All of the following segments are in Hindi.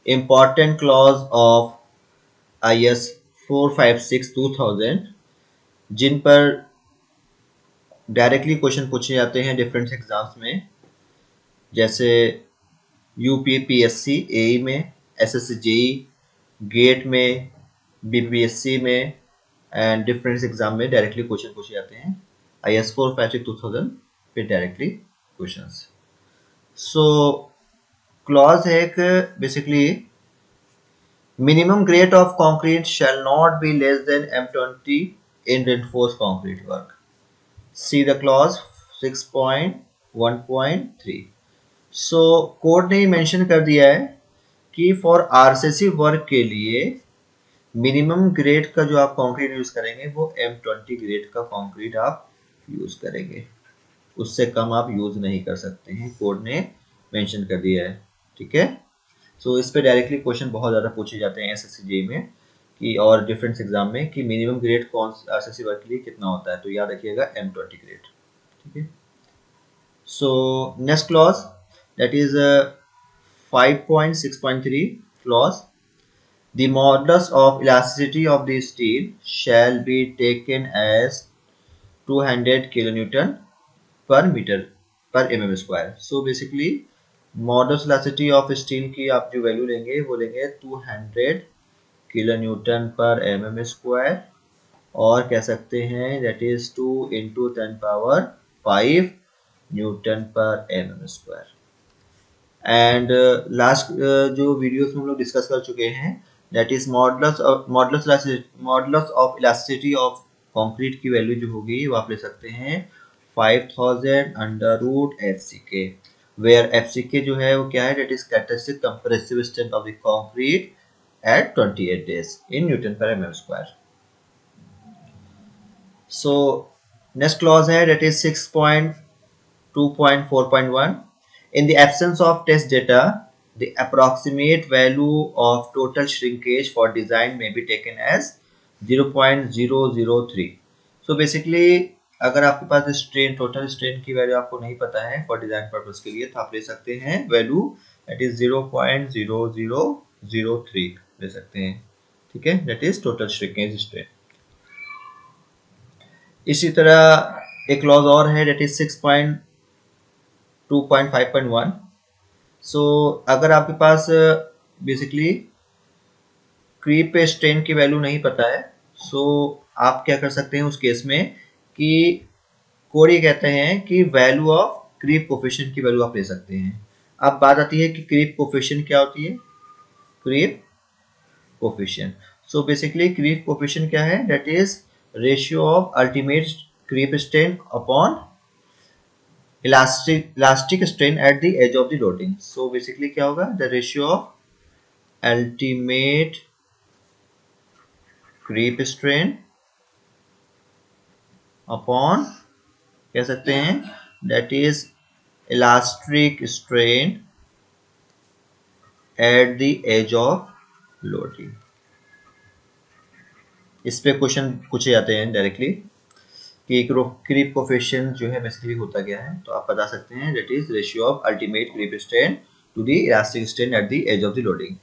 important clause of IS 456/2000 जिन पर डायरेक्टली क्वेश्चन पूछे जाते हैं डिफरेंट एग्जाम्स में, जैसे यूपीपीएससी एई में, एसएससी जेई, गेट में, बीपीएससी में एंड डिफरेंस एग्जाम में डायरेक्टली क्वेश्चन पूछे जाते हैं IS 456/2000 पे डायरेक्टली क्वेश्चंस। सो क्लॉज है एक basically minimum grade of concrete shall not be less than M20 in reinforced concrete work. See the clause 6.1.3. So court ने मेंशन कर दिया है कि फॉर आरसीसी वर्क के लिए मिनिमम ग्रेड का जो आप कंक्रीट यूज करेंगे वो M20 ग्रेड का कंक्रीट आप यूज करेंगे, उससे कम आप यूज नहीं कर सकते हैं, कोर्ट ने मेंशन कर दिया है। ठीक है, सो इस पे डायरेक्टली क्वेश्चन बहुत ज़्यादा पूछे जाते हैं एसएससी जेईई में कि और डिफरेंस एग्जाम में कि मिनिमम ग्रेड कौन आरसीसी वर्क के लिए कितना होता है, तो याद रखिएगा M20 ग्रेड। ठीक है, सो next clause that is 5.6.3 clause. The modulus of elasticity of the steel shall be taken as 200 kilonewton per meter per mm square. So basically modulus elasticity of steel की आप जो वैल्यू लेंगे वो लेंगे 200 kilonewton per mm square, और कह सकते हैं that is 2 into 10 power 5 newton per mm square। And last जो वीडियोस में हम लोग डिस्कस कर चुके हैं that is modulus of elasticity of concrete की वैल्यू जो होगी वो आप ले सकते हैं 5000 under root FCK, where FCK जो है वो क्या है, that is characteristic compressive strength of the concrete at 28 days in newton per mm square. So next clause है that is 6.2.4.1. In the absence of test data, the approximate value of total shrinkage for design may be taken as 0.003. So basically अगर आपके पास स्ट्रेन टोटल स्ट्रेन की वैल्यू आपको नहीं पता है फॉर डिजाइन पर्पस के लिए, तो आप ले सकते हैं वैल्यू दैट इज 0.0003 ले सकते हैं। ठीक है, that is total shrinkage strain. इसी तरह एक क्लॉज और है दैट इज 6.2.5.1. सो अगर आपके पास बेसिकली क्रीप स्ट्रेन की वैल्यू नहीं पता है, सो आप क्या कर सकते हैं उस केस में कि कोड ये कहते हैं कि वैल्यू ऑफ क्रीप कोफिशिएंट की वैल्यू आप ले सकते हैं। अब बात आती है कि क्रीप कोफिशिएंट क्या होती है। Creep coefficient, so basically creep coefficient क्या है, that is ratio of ultimate creep strain upon elastic strain at the edge of the loading. So basically क्या होगा, the ratio of ultimate creep strain upon कह सकते हैं that is elastic strain at the edge of loading. इस पे क्वेश्चन पूछे जाते हैं डायरेक्टली कि क्रीप कोफिशिएंट जो है बेसिकली होता क्या है, तो आप बता सकते हैं that is ratio of ultimate creep strain to the elastic strain at the age of the loading.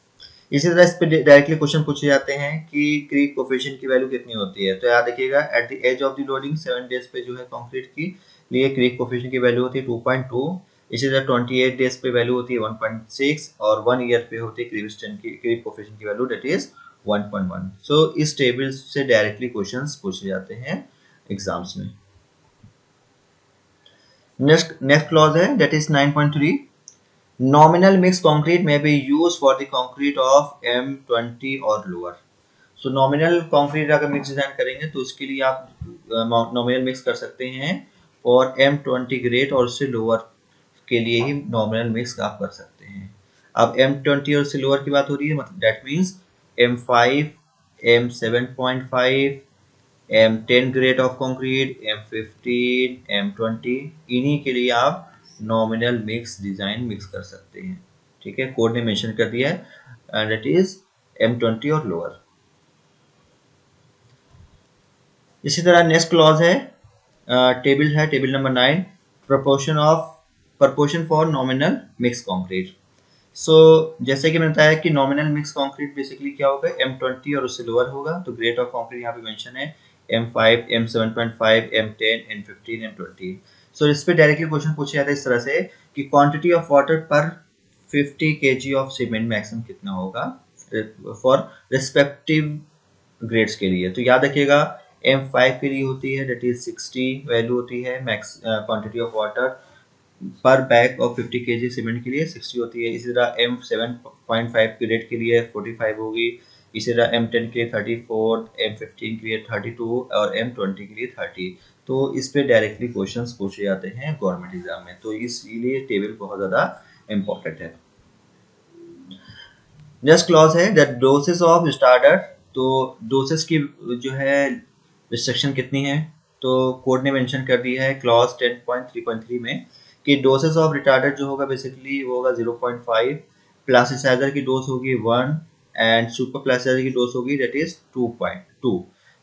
इसी तरह इस पे डायरेक्टली क्वेश्चन पूछे जाते हैं कि क्रीप कोफिशिएंट की वैल्यू कितनी होती है, तो याद रखिएगा at the age of the loading 7 days पे जो है कंक्रीट की लिए क्रीप कोफिशिएंट की वैल्यू होती है 2.2। इसी तरह 28 डेज पे वैल्यू होती है 1.6 और 1 ईयर पे होती है क्रीप कोफिशिएंट की वैल्यू दैट इज 1.1। सो इस टेबल से डायरेक्टली क्वेश्चंस पूछे जाते हैं एग्जाम्स में। नेक्स्ट क्लॉज है that is 9.3. Nominal mixed concrete may be used for the concrete of M20 और lower. So nominal concrete अगर मिक्स डिजाइन करेंगे तो उसके लिए आप nominal mix कर सकते हैं और M20 ग्रेड और उससे लोअर के लिए ही nominal mix आप कर सकते हैं। अब M20 और उससे लोअर की बात हो रही है, मतलब that means M5, M7.5, M10 grade of concrete, M15, M20, इन्हीं के लिए आप नॉमिनल मिक्स डिजाइन मिक्स कर सकते हैं। ठीक है, कोड ने मेंशन कर दिया है दैट इज M20 और लोअर। इसी तरह नेक्स्ट क्लॉज है table number 9, proportion for nominal mix concrete. जैसे कि मैंने बताया कि नॉमिनल मिक्स कंक्रीट बेसिकली क्या होगा, M20 और उससे लोअर होगा। तो ग्रेड ऑफ कंक्रीट यहाँ पे मेंशन है M5, M7.5, M10, M15, M20। इस पे डायरेक्टली क्वेश्चन पूछा जाता है इस तरह से कि क्वांटिटी ऑफ वाटर पर 50 kg ऑफ सीमेंट मैक्सिमम कितना होगा फॉर रिस्पेक्टिव ग्रेड्स के लिए। तो याद रखिएगा M5 के लिए होती है दैट इज 60 वैल्यू होती है मैक्स क्वांटिटी ऑफ वाटर पर बैग ऑफ 50 kg सीमेंट के लिए 60 होती है। इसी तरह M7.5 के रेट के लिए 45 होगी। इसी तरह M10 के लिए 34, M15 के लिए 32 और M20 के लिए 30। तो इस पे डायरेक्टली क्वेश्चंस पूछे जाते हैं गवर्नमेंट एग्जाम में, तो इसलिए टेबल बहुत ज़्यादा इम्पोर्टेंट है। नेक्स्ट क्लॉज है दैट डोसेस ऑफ स्टार्टर। तो डोसेस की जो है रिस्ट्रिक्शन कितनी है, तो कोड ने मेंशन कर दिया है क्लॉज 10.3.3 में कि डोसेस ऑफ रिटार्डर जो होगा बेसिकली वो होगा 0.5, प्लास्टिसाइजर की डोज होगी 1 एंड सुपर प्लास्टिसाइजर की डोज होगी दैट इज 2.2।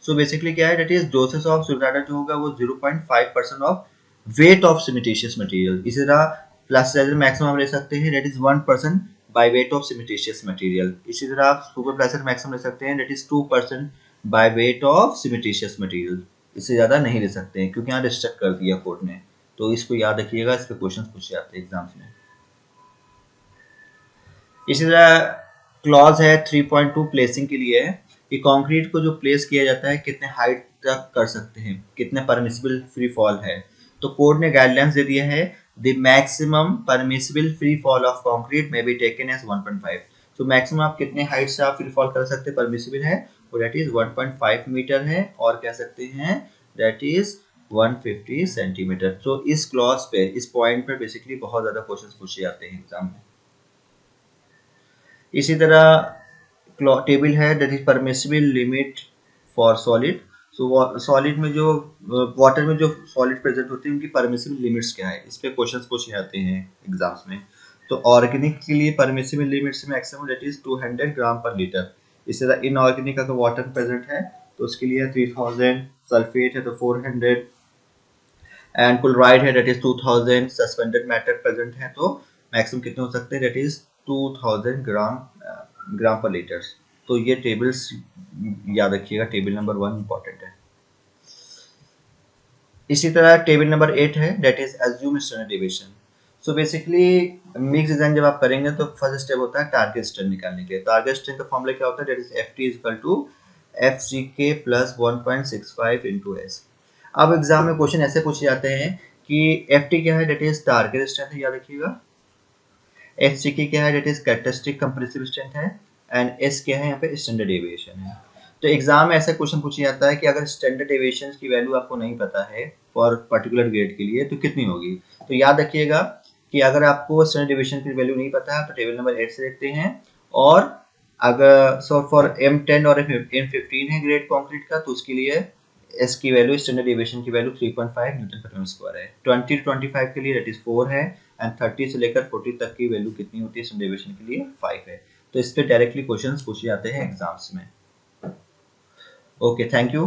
सो बेसिकली क्या है that is doses of retarder जो होगा वो 0.5% of weight of cementitious material. इसी तरह प्लास्टिसाइजर मैक्सिमम ले सकते हैं that is 1% by weight of cementitious material. इसी तरह आप सुपर प्लास्टिसाइजर मैक्सिमम ले सकते हैं that is 2% by weight of cementitious material. इससे ज़्यादा नहीं ले सकते हैं क्योंकि यहाँ रिस्ट्रिक्ट कर दिया कोर्ट ने। तो इसको याद रखिएगा, इस पे क्वेश्चन पूछे जाते हैं एग्जाम्स में। इसी तरह क्लॉज है 3.2 प्लेसिंग के लिए है कि कंक्रीट को जो प्लेस किया जाता है कितने हाइट तक कर सकते हैं, कितने परमिसिबल फ्री फॉल है। तो कोड ने गाइडलाइंस दे दिया है the maximum permissible free fall of concrete में बी टेकन एज 1.5। तो मैक्सिमम आप कितने हाइट से आप फ्री फॉल कर सकते हैं परमिसिबल है, और दैट इज 1.5 मीटर है, और कह सकते हैं दैट इज 150 सेंटीमीटर। तो इस क्लॉज पे, इस पॉइंट पर बेसिकली बहुत ज्यादा क्वेश्चंस पूछे जाते हैं एग्जाम में। इसी तरह टेबल है that is permissible limit for solid. So solid में जो वाटर में जो सॉलिड प्रेजेंट होते हैं उनकी परमिसिबल लिमिट्स क्या है, इस पे क्वेश्चंस पूछे जाते हैं एग्जाम्स में। तो ऑर्गेनिक के लिए permissible limits maximum that is 200 ग्राम पर लीटर। इसी तरह इनऑर्गेनिक अगर वाटर प्रेजेंट है तो उसके लिए 3000, सल्फेट है तो 400 एंड क्लोराइड है that is 2000, suspended matter present है तो मैक्सिमम कितने हो सकते हैं दैट इज 2000 ग्राम पर लीटर। तो ये टेबल्स याद रखिएगा, टेबल नंबर 1 इंपॉर्टेंट है। इसी तरह टेबल नंबर 8 है that is assume standard deviation. So basically mix design जब आप करेंगे तो फर्स्ट स्टेप होता है टारगेट स्ट्रेंथ निकालने के लिए। टारगेट स्ट्रेंथ का फॉर्मूला क्या होता है that is FT equal to FCK plus 1.65 into S। अब एग्जाम में क्वेश्चन ऐसे पूछे जाते हैं कि FT क्या है दैट इज टारगेट स्ट्रेंथ है, याद रखिएगा। FCK क्या है that is characteristic compressive strength है, एंड S क्या है यहाँ पे स्टैंडर्ड डेविएशन है। तो एग्जाम में ऐसा क्वेश्चन पूछा जाता है कि अगर स्टैंडर्ड डेविएशन की वैल्यू आपको नहीं पता है फॉर पर्टिकुलर ग्रेड के लिए तो कितनी होगी। तो याद रखिएगा कि अगर आपको स्टैंडर्ड डेविएशन की वैल्यू नहीं पता है तो टेबल नंबर 8 से देखते हैं, और अगर फॉर M10 और M15 है ग्रेड कॉन्क्रीट का तो उसके लिए S की वैल्यू, स्टैंडर्ड डेविएशन की वैल्यू 3.5 न्यूटन पर मीटर स्क्वायर है। 20 to 25 के लिए दैट इज 4 है, एंड 30 से लेकर 40 तक की वैल्यू कितनी होती है स्टैंडर्ड डेविएशन के लिए 5 है। तो इस पे डायरेक्टली क्वेश्चंस पूछे जाते हैं एग्जाम्स में। Okay, thank you.